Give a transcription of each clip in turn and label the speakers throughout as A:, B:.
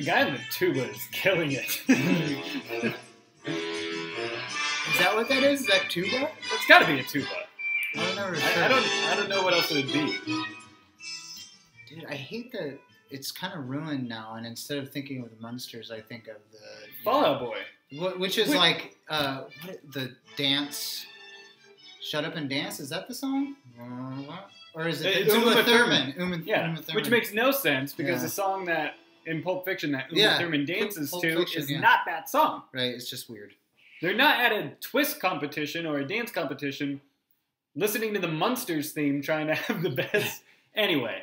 A: The guy in the tuba is killing it.
B: Is that what that is? Is that tuba?
A: It's got to be a tuba.
B: I
A: don't know what else it would be.
B: Dude, I hate that it's kind of ruined now, and instead of thinking of the Munsters, I think of the
A: Fall Out Boy,
B: which is like the dance. Shut Up and Dance. Is that the song? Or is it Uma Thurman? Uma Thurman.
A: Which makes no sense because the song that in Pulp Fiction that Uma Thurman dances to is not that song.
B: Right. It's just weird.
A: They're not at a twist competition or a dance competition listening to the Munsters theme trying to have the best. Anyway,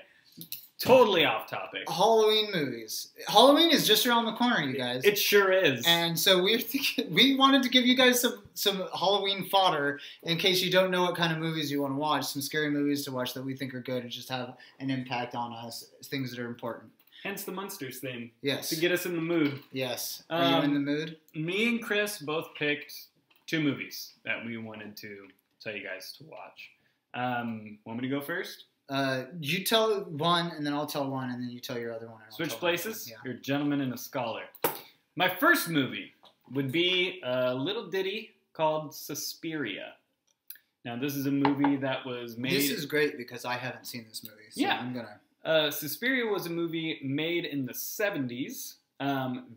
A: totally off topic.
B: Halloween movies. Halloween is just around the corner, you guys.
A: It sure is.
B: And so we wanted to give you guys some Halloween fodder in case you don't know what kind of movies you want to watch. Some scary movies to watch that we think are good and just have an impact on us. Things that are important.
A: Hence the Munsters theme.
B: Yes.
A: To get us in the mood.
B: Yes. Are you in the mood?
A: Me and Chris both picked 2 movies that we wanted to tell you guys to watch. Want me to go first?
B: You tell one, and then I'll tell one, and then you tell your other one.
A: Switch places? Yeah. You're a gentleman and a scholar. My first movie would be a little ditty called Suspiria. Now, this is a movie that was made...
B: This is great because I haven't seen this movie, so I'm going to...
A: Suspiria was a movie made in the 70s.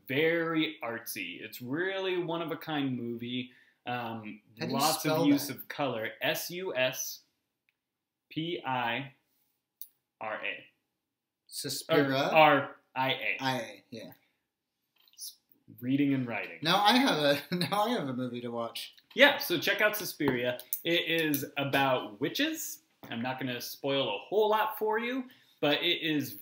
A: Very artsy. It's really one-of-a-kind movie. Lots of use of color. Suspira.
B: Suspira.
A: R-I-A.
B: I-A, yeah.
A: Reading and writing.
B: Now I have a movie to watch.
A: Yeah, so check out Suspiria. It is about witches. I'm not going to spoil a whole lot for you, but it is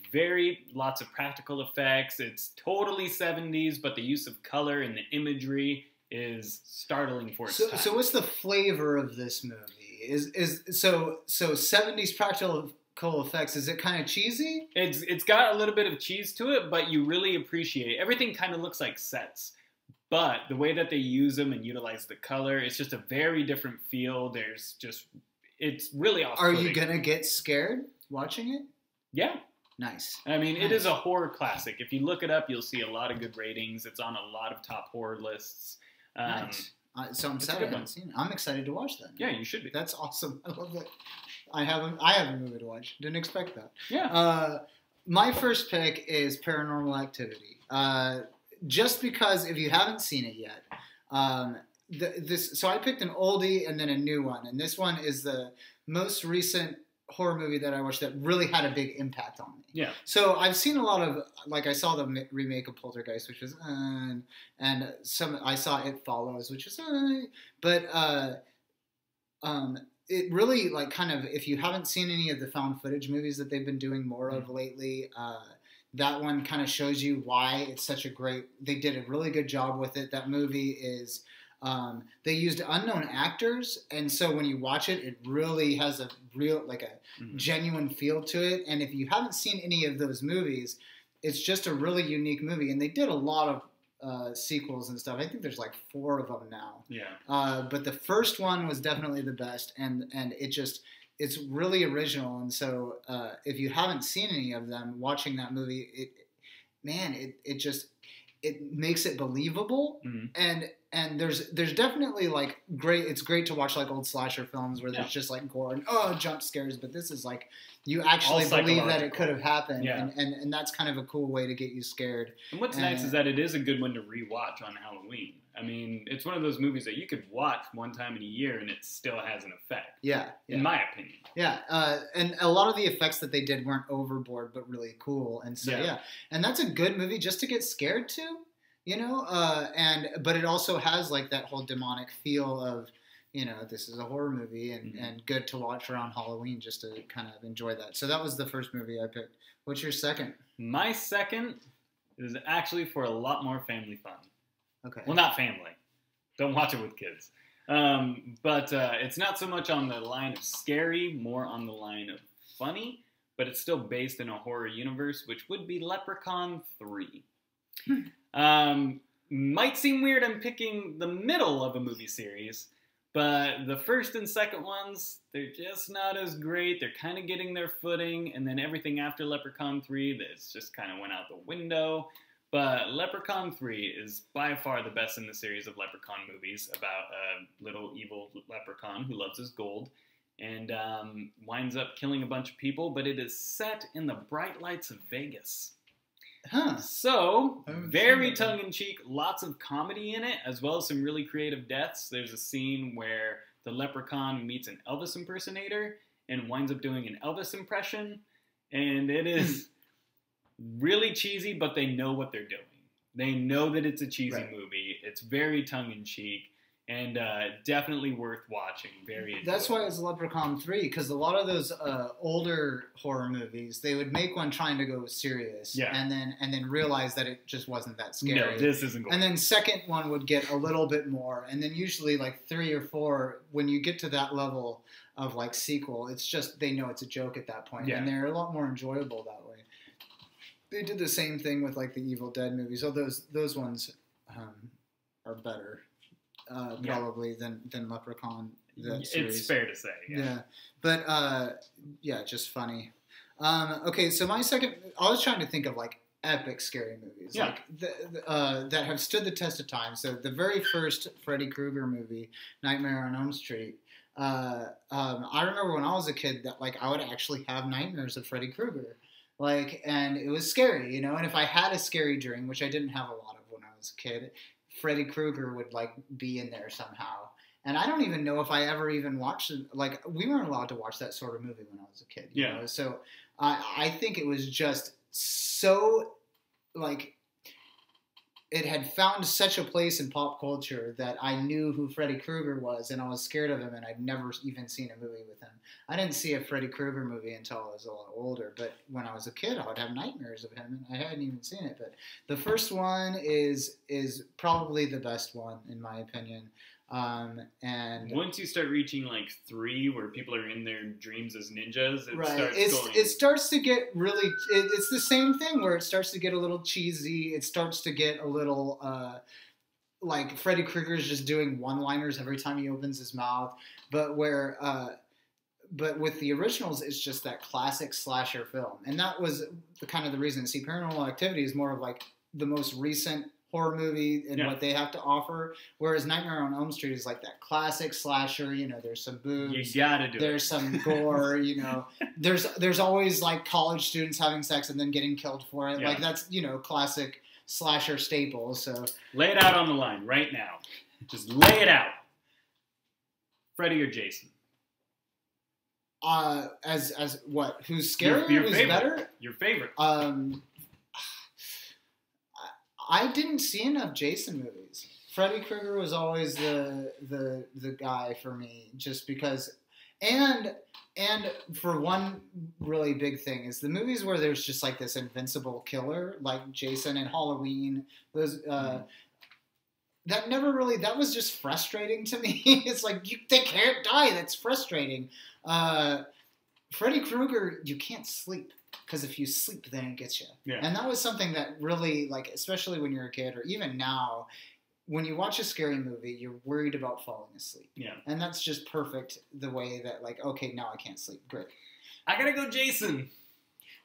A: lots of practical effects. It's totally 70s, but the use of color and the imagery is startling for its time.
B: So what's the flavor of this movie? So 70s practical effects, is it kind of cheesy?
A: It's got a little bit of cheese to it, but you really appreciate it. Everything kind of looks like sets. But the way that they use them and utilize the color, it's just a very different feel. It's really off-putting.
B: Are you going to get scared watching it?
A: Yeah.
B: Nice.
A: I mean, It is a horror classic. If you look it up, you'll see a lot of good ratings. It's on a lot of top horror lists.
B: Nice. So I'm excited. I haven't seen it. I'm excited to watch that.
A: Yeah, you should be.
B: That's awesome. I love that. I have a movie to watch. Didn't expect that.
A: Yeah.
B: My first pick is Paranormal Activity. Just because if you haven't seen it yet, so I picked an oldie and then a new one, and this one is the most recent horror movie that I watched that really had a big impact on me.
A: Yeah.
B: So I've seen a lot of, like I saw the remake of Poltergeist, which was, and I saw It Follows, which was, but it really like kind of, if you haven't seen any of the found footage movies that they've been doing more of lately, that one kind of shows you why it's such a great, they did a really good job with it. That movie is, they used unknown actors, and so when you watch it, it really has a real, like a genuine feel to it. And if you haven't seen any of those movies, it's just a really unique movie. And they did a lot of sequels and stuff. I think there's like 4 of them now.
A: Yeah.
B: But the first one was definitely the best, and it's really original. And so if you haven't seen any of them, watching that movie, it makes it believable. And there's definitely like it's great to watch like old slasher films where there's just like gore and jump scares, but this is like you actually believe that it could have happened, and that's kind of a cool way to get you scared.
A: And what's nice is that it is a good one to rewatch on Halloween. I mean, it's one of those movies that you could watch one time in a year and it still has an effect.
B: Yeah.
A: In my opinion.
B: Yeah. And a lot of the effects that they did weren't overboard, but really cool. And so, and that's a good movie just to get scared to. You know, but it also has like that whole demonic feel of, you know, this is a horror movie and good to watch around Halloween just to kind of enjoy that. So that was the first movie I picked. What's your second?
A: My second is actually for a lot more family fun.
B: Okay.
A: Well, not family. Don't watch it with kids. But it's not so much on the line of scary, more on the line of funny, but it's still based in a horror universe, which would be Leprechaun 3. Might seem weird I'm picking the middle of a movie series, but the first and second ones, they're just not as great. They're kind of getting their footing, and then everything after Leprechaun 3, that's just kind of went out the window. But Leprechaun 3 is by far the best in the series of Leprechaun movies about a little evil leprechaun who loves his gold and winds up killing a bunch of people, but it is set in the bright lights of Vegas.
B: Huh.
A: So, very tongue-in-cheek, lots of comedy in it, as well as some really creative deaths. There's a scene where the leprechaun meets an Elvis impersonator and winds up doing an Elvis impression, and it is really cheesy, but they know what they're doing. They know that it's a cheesy movie. It's very tongue-in-cheek, and definitely worth watching. Very enjoyable.
B: That's why it's Leprechaun 3, because a lot of those older horror movies, they would make one trying to go serious, and then realize that it just wasn't that scary.
A: No, this isn't going.
B: And then second one would get a little bit more, and then usually like 3 or 4, when you get to that level of like sequel, it's just they know it's a joke at that point, and they're a lot more enjoyable that way. They did the same thing with like the Evil Dead movies. Oh, those ones are better. Probably than Leprechaun.
A: It's fair to say.
B: Yeah. But just funny. Okay, so my second, I was trying to think of like epic scary movies, like that have stood the test of time. So the very first Freddy Krueger movie, Nightmare on Elm Street. I remember when I was a kid that like I would actually have nightmares of Freddy Krueger, like, and it was scary, you know. And if I had a scary dream, which I didn't have a lot of when I was a kid, Freddy Krueger would like be in there somehow. And I don't even know if I ever even watched it. Like, we weren't allowed to watch that sort of movie when I was a kid. You know? So I think it was just so, like, it had found such a place in pop culture that I knew who Freddy Krueger was, and I was scared of him, and I'd never even seen a movie with him. I didn't see a Freddy Krueger movie until I was a lot older, but when I was a kid, I would have nightmares of him, and I hadn't even seen it. But the first one is probably the best one, in my opinion. And
A: once you start reaching like 3, where people are in their dreams as ninjas,
B: it starts to get really. It's the same thing where it starts to get a little cheesy. It starts to get a little like Freddy Krueger is just doing one-liners every time he opens his mouth. But but with the originals, it's just that classic slasher film, and that was the reason. See, Paranormal Activity is more of like the most recent horror movie and what they have to offer, whereas Nightmare on Elm Street is like that classic slasher. You know, there's some boobs,
A: you gotta do
B: there's some gore. You know, there's always like college students having sex and then getting killed for it. Like that's classic slasher staples. So
A: lay it out on the line right now. Just lay it out. Freddy or Jason?
B: As what? Who's scarier?
A: Your
B: who's
A: favorite.
B: better?
A: Your favorite?
B: I didn't see enough Jason movies. Freddy Krueger was always the guy for me, just because. And for one really big thing is the movies where there's just like this invincible killer, like Jason and Halloween. Those that was just frustrating to me. It's like they can't die. That's frustrating. Freddy Krueger, you can't sleep. Because if you sleep, then it gets you. Yeah. And that was something that really, like, especially when you're a kid or even now, when you watch a scary movie, you're worried about falling asleep. Yeah. And that's just perfect the way that, like, okay, now I can't sleep. Great.
A: I gotta go Jason.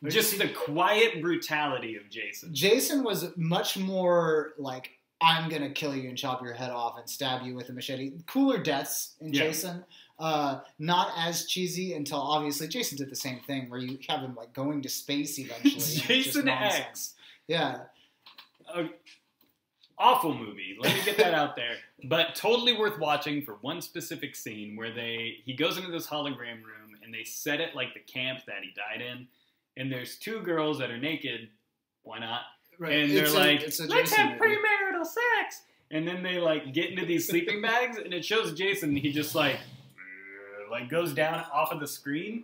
A: Just the quiet brutality of Jason.
B: Jason was much more like, I'm going to kill you and chop your head off and stab you with a machete. Cooler deaths in Jason. Not as cheesy until obviously Jason did the same thing where you have him like going to space eventually.
A: Jason X.
B: Yeah.
A: Awful movie. Let me get that out there. But totally worth watching for one specific scene where he goes into this hologram room and they set it like the camp that he died in. And there's 2 girls that are naked. Why not? Right. And they're let's have premarital sex. And then they like get into these sleeping bags and it shows Jason. He just like goes down off of the screen.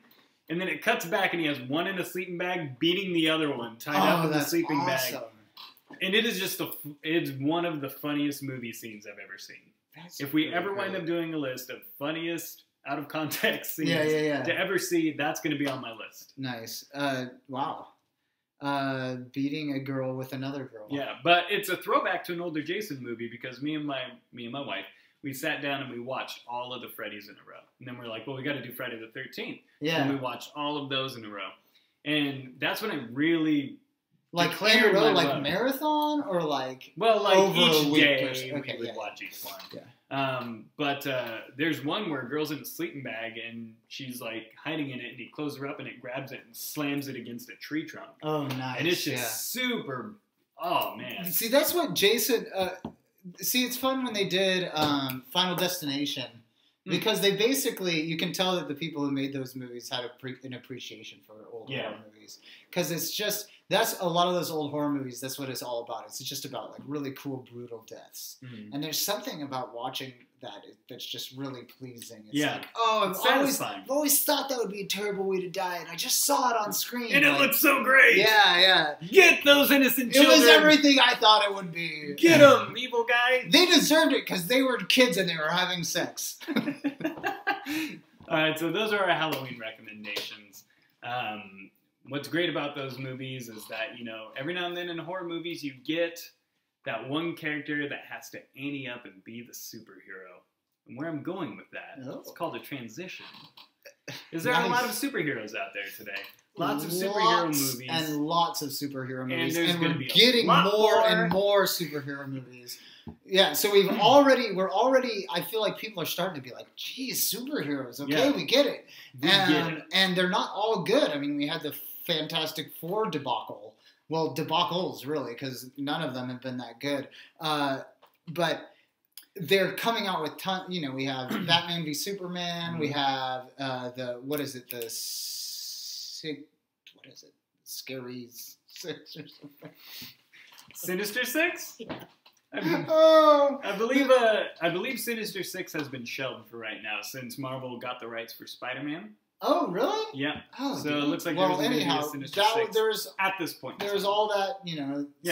A: And then it cuts back and he has one in a sleeping bag beating the other one tied up in the sleeping bag. And it is just it's one of the funniest movie scenes I've ever seen. If we ever wind up doing a list of funniest out of context scenes to ever see, that's going to be on my list.
B: Nice. Wow. Beating a girl with another girl.
A: Yeah, but it's a throwback to an older Jason movie because me and my wife, we sat down and we watched all of the Freddys in a row. And then we're like, well, we got to do Friday the 13th. Yeah. And we watched all of those in a row. And that's when I really
B: Like in
A: declared
B: a row,
A: my
B: like
A: love.
B: marathon, or like
A: Well, like
B: over a
A: each
B: week
A: day
B: or so. Okay,
A: we would
B: yeah,
A: watch each one.
B: Yeah.
A: But there's one where a girl's in a sleeping bag and she's like hiding in it, and he closes her up and it grabs it and slams it against a tree trunk.
B: Oh, nice.
A: And it's just super. Oh man.
B: See, that's what Jason. See, it's fun when they did Final Destination. Because they basically, you can tell that the people who made those movies had an appreciation for old horror movies. Because it's just, that's a lot of those old horror movies, that's what it's all about. It's just about like really cool, brutal deaths. Mm. And there's something about watching that that's just really pleasing. It's like, oh, I've always thought that would be a terrible way to die, and I just saw it on screen.
A: And it looks so great.
B: Yeah.
A: Get those innocent children.
B: It was everything I thought it would be.
A: Get them, evil guy.
B: They deserved it because they were kids and they were having sex.
A: All right, so those are our Halloween recommendations. What's great about those movies is that, you know, every now and then in horror movies you get that one character that has to ante up and be the superhero. And where I'm going with that, it's called a transition. Is there a lot of superheroes out there today? Lots of superhero movies.
B: And lots of superhero movies.
A: And
B: we're getting more and more superhero movies. Yeah, so we're already, I feel like people are starting to be like, geez, superheroes, okay, we get it. And they're not all good. I mean, we had the Fantastic Four debacle. Well, debacles, really, because none of them have been that good. But they're coming out with we have Batman v Superman, we have Scary Six or something.
A: Sinister Six?
B: Yeah.
A: I believe Sinister Six has been shelved for right now since Marvel got the rights for Spider-Man.
B: Oh, really?
A: Yeah.
B: Oh,
A: so it looks like there's going to be a Sinister Six at this point.
B: There's all that,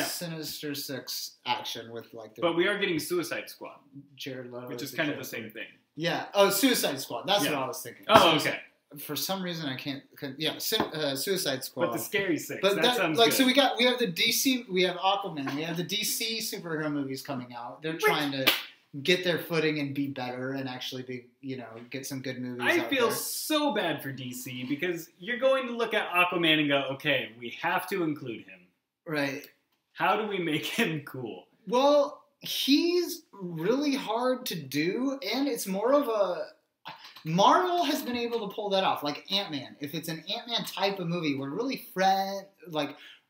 B: Sinister Six action with like the...
A: But we are getting Suicide Squad.
B: Jared Leto.
A: Which is kind of the same thing.
B: Yeah. Oh, Suicide Squad. That's what I was thinking.
A: Oh, okay.
B: For some reason I can't. Suicide Squad.
A: But the Scary Six.
B: But
A: that sounds good.
B: So we have the DC. We have Aquaman. We have the DC superhero movies coming out. They're trying to get their footing and be better and actually be, get some good movies.
A: I feel so bad for DC because you're going to look at Aquaman and go, okay, we have to include him.
B: Right.
A: How do we make him cool?
B: Well, he's really hard to do, and it's more of a. Marvel has been able to pull that off, like Ant-Man. If it's an Ant-Man type of movie, we're really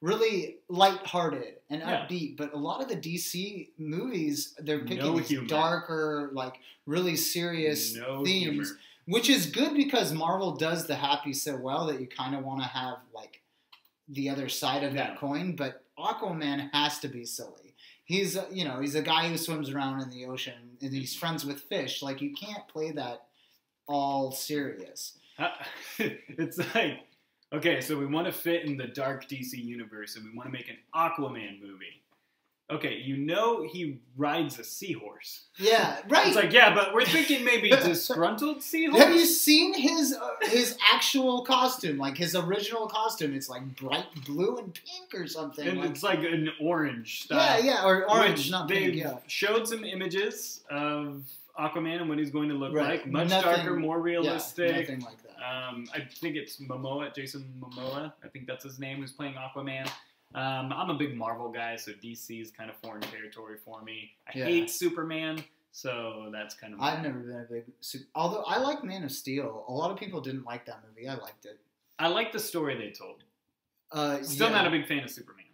B: really lighthearthearted and upbeat. But a lot of the DC movies, they're picking these darker, like really serious themes, which is good because Marvel does the happy so well that you kind of want to have like the other side of that coin. But Aquaman has to be silly. He's a guy who swims around in the ocean and he's friends with fish. Like you can't play that all serious.
A: It's like, okay, so we want to fit in the dark DC universe and we want to make an Aquaman movie. Okay, he rides a seahorse.
B: Yeah, right.
A: It's like, but we're thinking maybe disgruntled seahorse.
B: Have you seen his actual costume? Like his original costume, it's like bright blue and pink or something.
A: And it's like an orange style.
B: Yeah, or orange, not pink.
A: They've showed some images of Aquaman and what he's going to look like. Much darker, more realistic.
B: Yeah, nothing like that.
A: I think it's Jason Momoa. I think that's his name, who's playing Aquaman. I'm a big Marvel guy, so DC is kind of foreign territory for me. I hate Superman, so that's kind of...
B: I've never been a big... Although I like Man of Steel. A lot of people didn't like that movie. I liked it.
A: I like the story they told. Still not a big fan of Superman.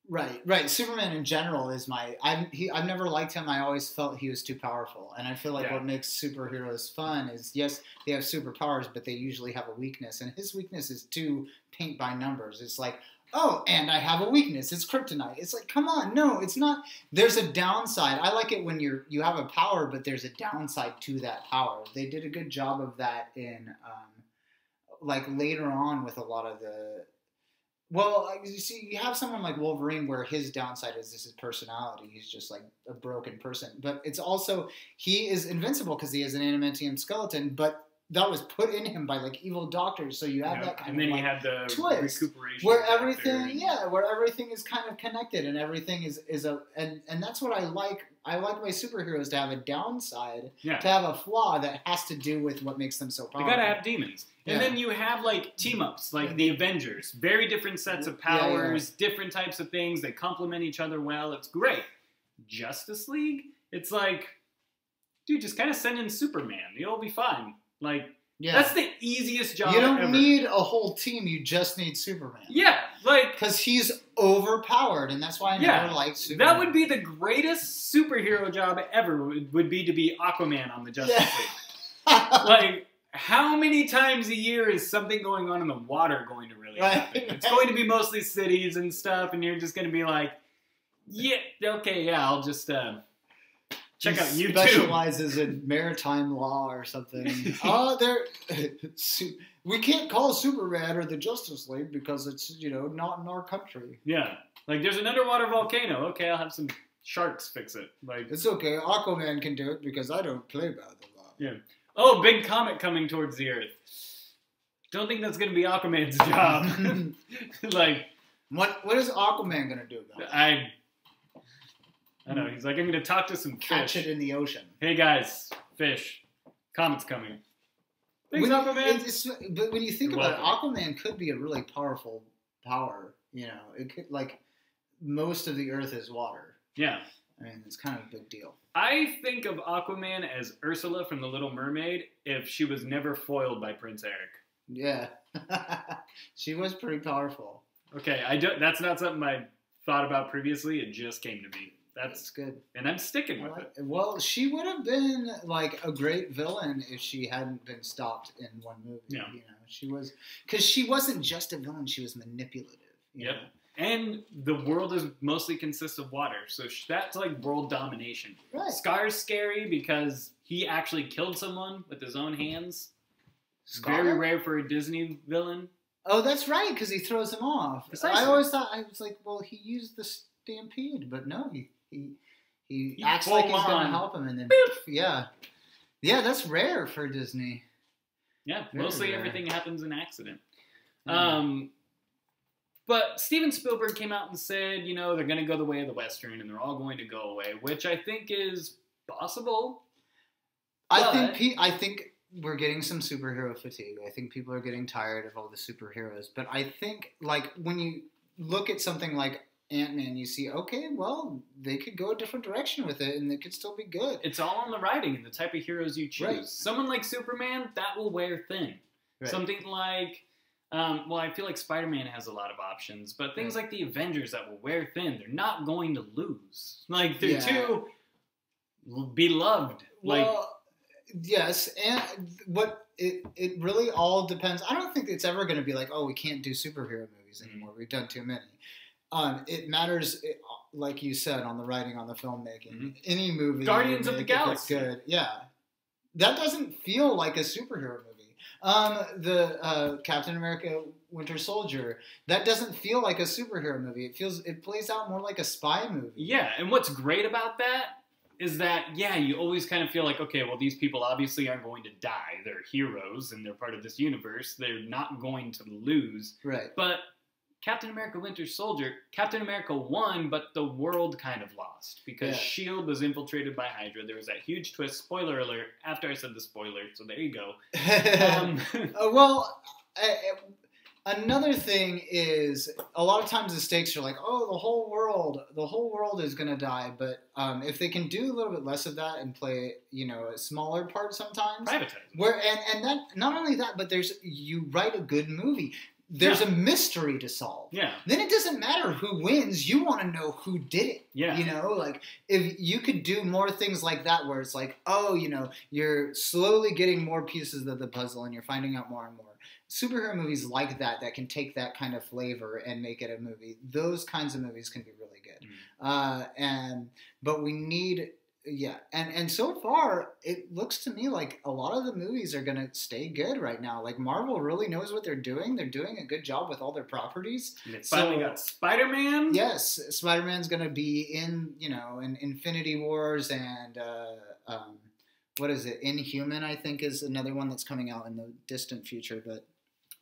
B: Right. Superman in general is I've never liked him. I always felt he was too powerful. And I feel like what makes superheroes fun is, yes, they have superpowers, but they usually have a weakness. And his weakness is to paint by numbers. It's like, oh, and I have a weakness. It's kryptonite. It's like, come on. No, it's not. There's a downside. I like it when you have a power, but there's a downside to that power. They did a good job of that in, later on with a lot of the... Well, you see, you have someone like Wolverine where his downside is his personality. He's just like a broken person. But it's also, he is invincible because he has an adamantium skeleton, but that was put in him by like evil doctors. So you have that kind
A: and then
B: of
A: you had the
B: twist
A: recuperation
B: where
A: factor
B: everything, where everything is kind of connected and everything is and that's what I like. I like my superheroes to have a downside, to have a flaw that has to do with what makes them so powerful.
A: They gotta have demons. And then you have like team-ups, like the Avengers. Very different sets of powers, different types of things. They complement each other well. It's great. Justice League, it's like, dude, just kind of send in Superman. You'll be fine. Like, that's the easiest job ever.
B: You don't need a whole team. You just need Superman.
A: Yeah, like...
B: Because he's overpowered, and that's why I never liked Superman.
A: That would be the greatest superhero job ever, would be to be Aquaman on the Justice League. Like, how many times a year is something going on in the water going to really happen? It's going to be mostly cities and stuff, and you're just going to be like, I'll just... check out YouTube.
B: Specializes in maritime law or something. We can't call Superman or the Justice League because it's, not in our country.
A: Yeah. Like, there's an underwater volcano. Okay, I'll have some sharks fix it. Like,
B: it's okay. Aquaman can do it because I don't play by the law.
A: Yeah. Oh, big comet coming towards the Earth. Don't think that's going to be Aquaman's job. Like...
B: What is Aquaman going to do about it?
A: I don't know. He's like, I'm going to talk to some fish.
B: Catch it in the ocean.
A: Hey, guys. Fish. Comet's coming. Thanks, Aquaman.
B: But when you think about it, Aquaman could be a really powerful power. It could, like, most of the Earth is water.
A: Yeah.
B: I mean, it's kind of a big deal.
A: I think of Aquaman as Ursula from The Little Mermaid if she was never foiled by Prince Eric.
B: Yeah. She was pretty powerful.
A: Okay, that's not something I thought about previously. It just came to me. That's
B: good.
A: And I'm sticking with it.
B: Well, she would have been like a great villain if she hadn't been stopped in one movie.
A: Yeah.
B: She was, because she wasn't just a villain, she was manipulative.
A: Yep. And the world mostly consists of water. So that's like world domination.
B: Right.
A: Scar's scary because he actually killed someone with his own hands.
B: Scar?
A: Very rare for a Disney villain.
B: Oh, that's right, because he throws him off.
A: Precisely.
B: I always thought, I was like, well, he used the stampede, but no, he acts like he's going to help him, and then, yeah, that's rare for Disney.
A: Yeah, mostly everything happens in accident. But Steven Spielberg came out and said, they're going to go the way of the Western, and they're all going to go away, which I think is possible.
B: I think we're getting some superhero fatigue. I think people are getting tired of all the superheroes. But I think, like, when you look at something like Ant-Man, you see, okay, well, they could go a different direction with it, and it could still be good.
A: It's all on the writing and the type of heroes you choose.
B: Right.
A: Someone like Superman, that will wear thin. Right. Something like, I feel like Spider-Man has a lot of options, but things like the Avengers that will wear thin, they're not going to lose. Like, they're too beloved.
B: Well, yes, and it really all depends. I don't think it's ever going to be like, oh, we can't do superhero movies anymore. We've done too many. It matters, like you said, on the writing, on the filmmaking. Any movie,
A: Guardians of the Galaxy,
B: good. Yeah, that doesn't feel like a superhero movie. The Captain America: Winter Soldier, that doesn't feel like a superhero movie. It plays out more like a spy movie. Yeah,
A: and what's great about that is that, you always kind of feel like, okay, well, these people obviously aren't going to die. They're heroes, and they're part of this universe. They're not going to lose.
B: Right.
A: But Captain America Winter Soldier, Captain America won, but the world kind of lost because S.H.I.E.L.D. was infiltrated by Hydra. There was that huge twist. Spoiler alert, after I said the spoiler, so there you go.
B: Another thing is, a lot of times the stakes are like, oh, the whole world is going to die. But if they can do a little bit less of that and play, a smaller part sometimes.
A: Privatize.
B: And that, not only that, but you write a good movie. There's a mystery to solve.
A: Yeah.
B: Then it doesn't matter who wins. You want to know who did it.
A: Yeah.
B: Like, if you could do more things like that where it's like, oh, you're slowly getting more pieces of the puzzle and you're finding out more and more. Superhero movies like that can take that kind of flavor and make it a movie. Those kinds of movies can be really good. But we need... Yeah, and so far, it looks to me like a lot of the movies are going to stay good right now. Like, Marvel really knows what they're doing. They're doing a good job with all their properties.
A: And they finally got Spider-Man.
B: Yes, Spider-Man's going to be in, in Infinity Wars and what is it? Inhuman, I think, is another one that's coming out in the distant future. But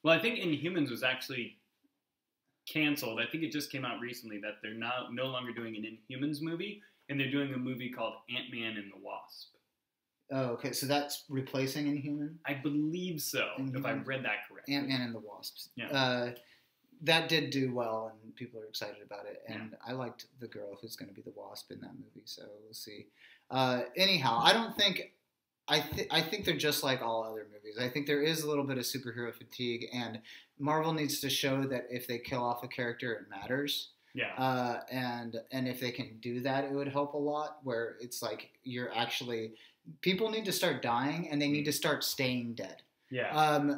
A: well, I think Inhumans was actually canceled. I think it just came out recently that they're no longer doing an Inhumans movie, and they're doing a movie called Ant-Man and the Wasp.
B: Oh, okay. So that's replacing Inhuman?
A: I believe so, if I've read that correctly.
B: Ant-Man and the Wasps.
A: Yeah.
B: That did do well, and people are excited about it. And I liked the girl who's going to be the Wasp in that movie, so we'll see. Anyhow, I think they're just like all other movies. I think there is a little bit of superhero fatigue, and Marvel needs to show that if they kill off a character, it matters.
A: Yeah.
B: And if they can do that, it would help a lot. Where it's like people need to start dying, and they need to start staying dead.
A: Yeah.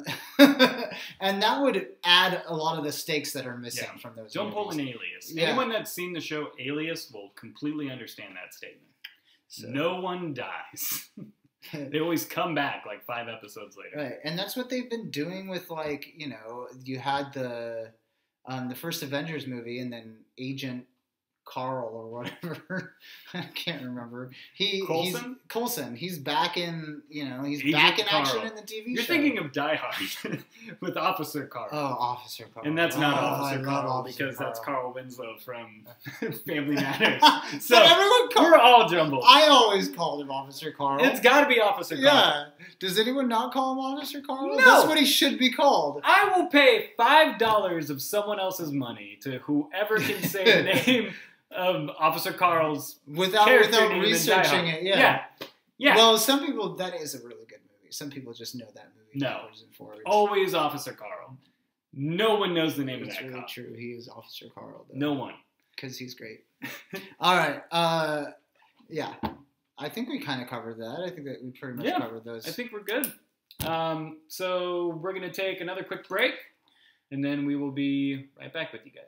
B: And that would add a lot of the stakes that are missing from those.
A: Don't pull an Alias. Yeah. Anyone that's seen the show Alias will completely understand that statement. So. No one dies. They always come back like 5 episodes later.
B: Right, and that's what they've been doing with, like, you had the first Avengers movie, and then Agent Carl or whatever. I can't remember. Coulson. He's back in,
A: Agent
B: back in
A: Carl.
B: action in the TV show.
A: You're thinking of Die Hard with Officer Carl.
B: Oh, Officer Carl.
A: And that's not Officer Carl
B: Officer
A: because
B: Carl.
A: That's Carl Winslow from Family Matters.
B: So everyone
A: we're all jumbled.
B: I always called him Officer Carl.
A: It's got to be Officer Carl.
B: Yeah. Does anyone not call him Officer Carl?
A: No.
B: That's what he should be called.
A: I will pay $5 of someone else's money to whoever can say the name of Officer Carl's
B: without researching it. Yeah. Well, some people, that is a really good movie. Some people just know that movie backwards and forwards.
A: Always Officer Carl. No one knows the name of that
B: That's really
A: cop.
B: true. He is Officer Carl, though.
A: No one.
B: Because he's great. All right. Yeah. I think we kind of covered that. I think that we pretty much covered those.
A: I think we're good. So we're going to take another quick break, and then we will be right back with you guys.